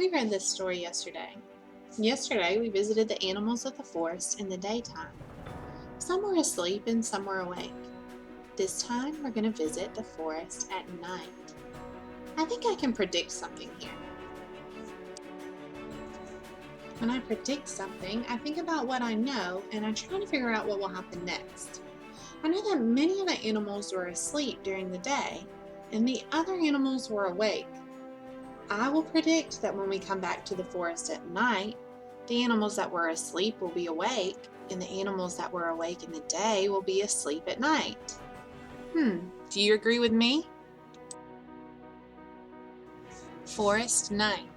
We read this story yesterday. Yesterday, we visited the animals of the forest in the daytime. Some were asleep and some were awake. This time, we're going to visit the forest at night. I think I can predict something here. When I predict something, I think about what I know and I try to figure out what will happen next. I know that many of the animals were asleep during the day and the other animals were awake. I will predict that when we come back to the forest at night, the animals that were asleep will be awake, and the animals that were awake in the day will be asleep at night. Do you agree with me? Forest night.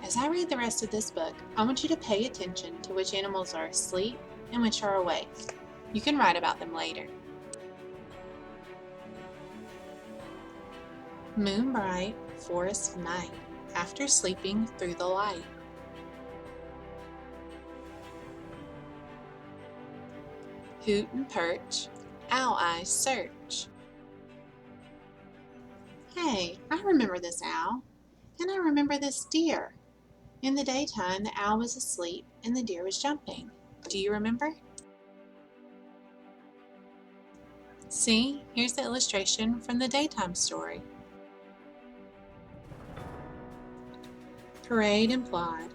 As I read the rest of this book, I want you to pay attention to which animals are asleep and which are awake. You can write about them later. Moonbright forest night, after sleeping through the light. Hoot and perch, owl eyes search. Hey, I remember this owl, and I remember this deer. In the daytime, the owl was asleep and the deer was jumping. Do you remember? See, here's the illustration from the daytime story. Parade and plod,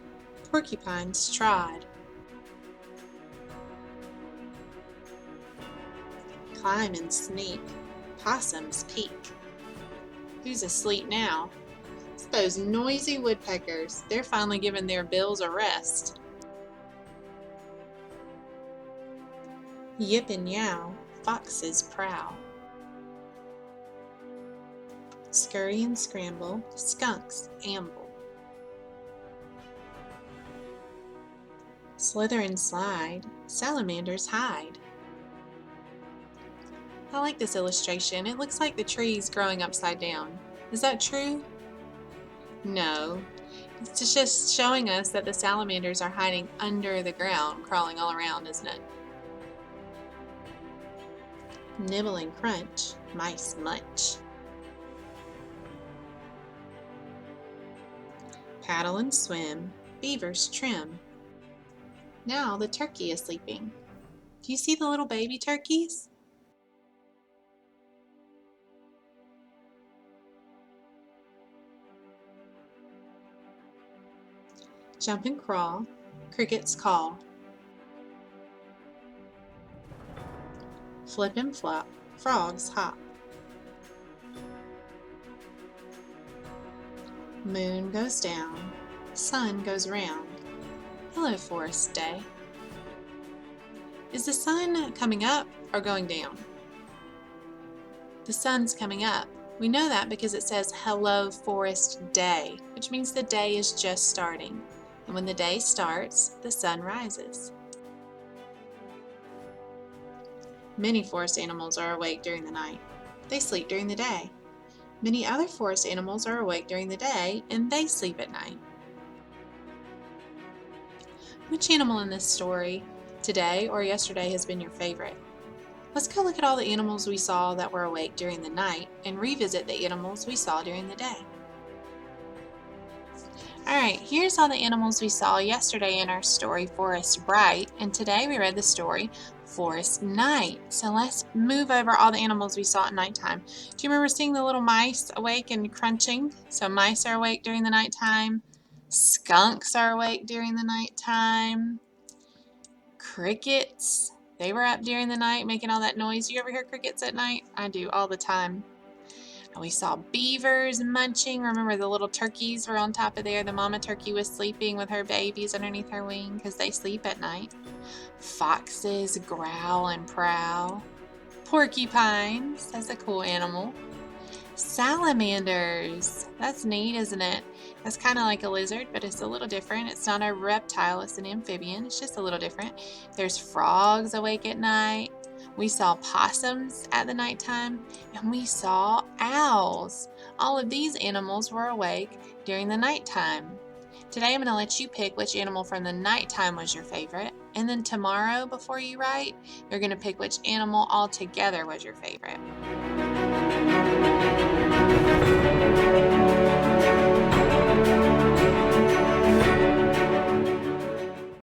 porcupines trod. Climb and sneak, possums peek. Who's asleep now? It's those noisy woodpeckers. They're finally giving their bills a rest. Yip and yow, foxes prowl. Scurry and scramble, skunks amble. Slither and slide, salamanders hide. I like this illustration. It looks like the tree's growing upside down. Is that true? No. It's just showing us that the salamanders are hiding under the ground, crawling all around, isn't it? Nibble and crunch, mice munch. Paddle and swim, beavers trim. Now the turkey is sleeping. Do you see the little baby turkeys? Jump and crawl, crickets call. Flip and flop, frogs hop. Moon goes down, sun goes round. Hello, forest day. Is the sun coming up or going down? The sun's coming up. We know that because it says hello, forest day, which means the day is just starting. And when the day starts, the sun rises. Many forest animals are awake during the night. They sleep during the day. Many other forest animals are awake during the day and they sleep at night. Which animal in this story today or yesterday has been your favorite? Let's go look at all the animals we saw that were awake during the night and revisit the animals we saw during the day. Alright, here's all the animals we saw yesterday in our story, Forest Bright, and today we read the story, Forest Night. So let's move over all the animals we saw at nighttime. Do you remember seeing the little mice awake and crunching? So mice are awake during the nighttime. Skunks are awake during the nighttime. Crickets, they were up during the night making all that noise. You ever hear crickets at night? I do all the time. And we saw beavers munching. Remember the little turkeys were on top of there. The mama turkey was sleeping with her babies underneath her wing because they sleep at night. Foxes growl and prowl. Porcupines, that's a cool animal. Salamanders, that's neat, isn't it? That's kind of like a lizard, but it's a little different. It's not a reptile, it's an amphibian. It's just a little different. There's frogs awake at night. We saw possums at the nighttime, and we saw owls. All of these animals were awake during the nighttime. Today I'm going to let you pick which animal from the nighttime was your favorite, and then tomorrow before you write, you're going to pick which animal altogether was your favorite.